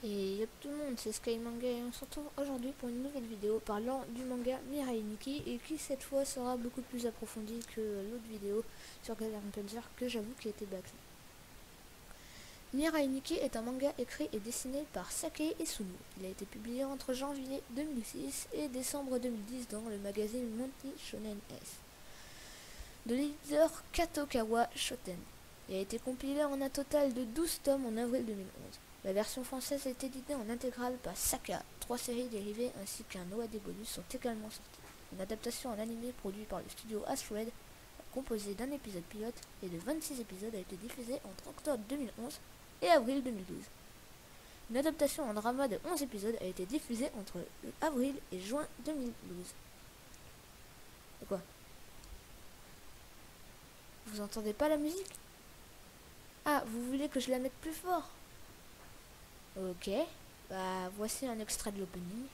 Et yop tout le monde, c'est Sky Manga et on se retrouve aujourd'hui pour une nouvelle vidéo parlant du manga Mirai Nikki et qui cette fois sera beaucoup plus approfondie que l'autre vidéo sur Garden Panzer que j'avoue qui était bâclée. Mirai Nikki est un manga écrit et dessiné par Sakae Esunu. Il a été publié entre janvier 2006 et décembre 2010 dans le magazine Monthly Shonen S de l'éditeur Katokawa Shoten. Il a été compilé en un total de 12 tomes en avril 2011. La version française est éditée en intégrale par Saka. 3 séries dérivées ainsi qu'un OAD bonus sont également sorties. Une adaptation en animé produite par le studio Astrid, composée d'un épisode pilote et de 26 épisodes, a été diffusée entre octobre 2011 et avril 2012. Une adaptation en drama de 11 épisodes a été diffusée entre avril et juin 2012. Et quoi? Vous entendez pas la musique? Ah, vous voulez que je la mette plus fort? Ok, bah voici un extrait de l'opening.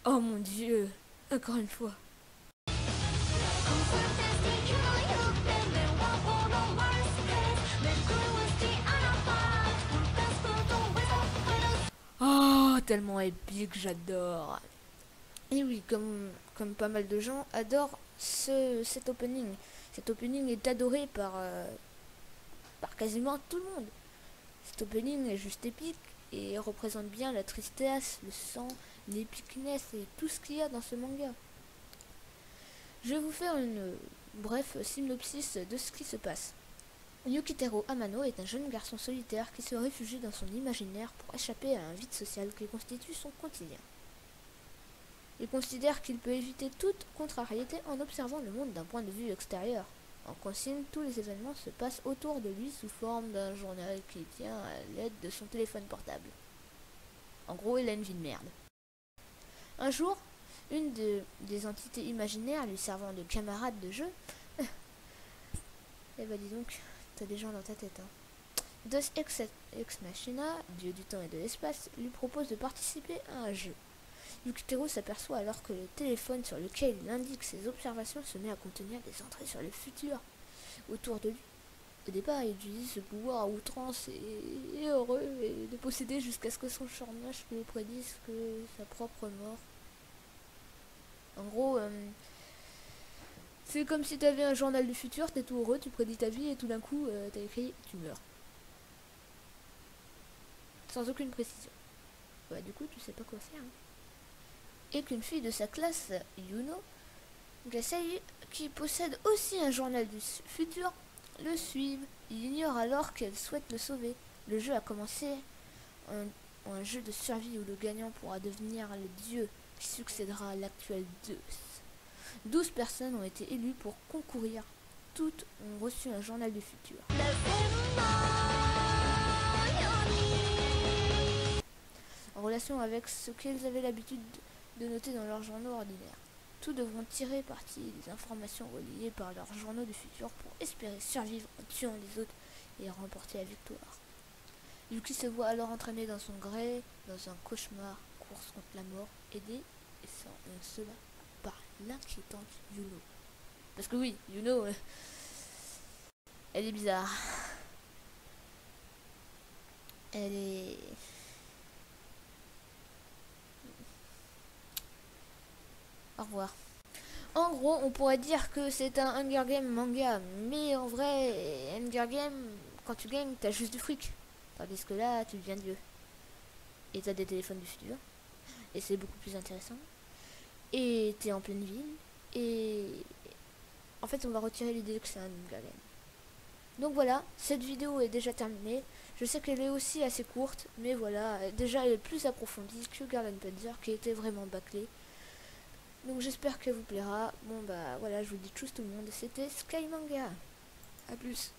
Oh mon dieu, encore une fois. Oh, tellement épique, j'adore. Et oui, comme pas mal de gens adorent cet opening. Cet opening est adoré par quasiment tout le monde. Cet opening est juste épique et représente bien la tristesse, le sang, l'épicness et tout ce qu'il y a dans ce manga. Je vais vous faire une bref synopsis de ce qui se passe. Yukiteru Amano est un jeune garçon solitaire qui se réfugie dans son imaginaire pour échapper à un vide social qui constitue son quotidien. Il considère qu'il peut éviter toute contrariété en observant le monde d'un point de vue extérieur. En consigne, tous les événements se passent autour de lui sous forme d'un journal qu'il tient à l'aide de son téléphone portable. En gros, il a une vie de merde. Un jour, une des entités imaginaires lui servant de camarade de jeu... Eh bah dis donc, t'as des gens dans ta tête, hein. Deus Ex Machina, dieu du temps et de l'espace, lui propose de participer à un jeu. Yukiteru s'aperçoit alors que le téléphone sur lequel il indique ses observations se met à contenir des entrées sur le futur autour de lui. Au départ, il utilise ce pouvoir à outrance et est heureux de posséder jusqu'à ce que son charnage lui prédise que sa propre mort. En gros, c'est comme si tu avais un journal du futur, t'es tout heureux, tu prédis ta vie et tout d'un coup, t'as écrit « tu meurs ». Sans aucune précision. Ouais, du coup, tu sais pas quoi faire. Hein. Et qu'une fille de sa classe, Yuno, Gasei, qui possède aussi un journal du futur, le suive. Il ignore alors qu'elle souhaite le sauver. Le jeu a commencé un jeu de survie où le gagnant pourra devenir le dieu qui succédera à l'actuel Zeus. 12 personnes ont été élues pour concourir. Toutes ont reçu un journal du futur. En relation avec ce qu'elles avaient l'habitude de noter dans leurs journaux ordinaires. Tous devront tirer parti des informations reliées par leurs journaux du futur pour espérer survivre en tuant les autres et remporter la victoire. Yuki se voit alors entraîné dans son gré, dans un cauchemar, course contre la mort, aidé et cela par l'inquiétante Yuno. Parce que oui, Yuno, elle est bizarre. Elle est... Au revoir. En gros, on pourrait dire que c'est un Hunger Game manga, mais en vrai, Hunger Game, quand tu gagnes, t'as juste du fric. Tandis que là, tu deviens Dieu. Et t'as des téléphones du futur. Et c'est beaucoup plus intéressant. Et t'es en pleine ville. Et en fait, on va retirer l'idée que c'est un Hunger Game. Donc voilà, cette vidéo est déjà terminée. Je sais qu'elle est aussi assez courte, mais voilà, déjà elle est plus approfondie que Garden Panzer, qui était vraiment bâclée. Donc j'espère qu'elle vous plaira. Bon bah voilà, je vous dis tchuss tout le monde. C'était Sky Manga. A plus.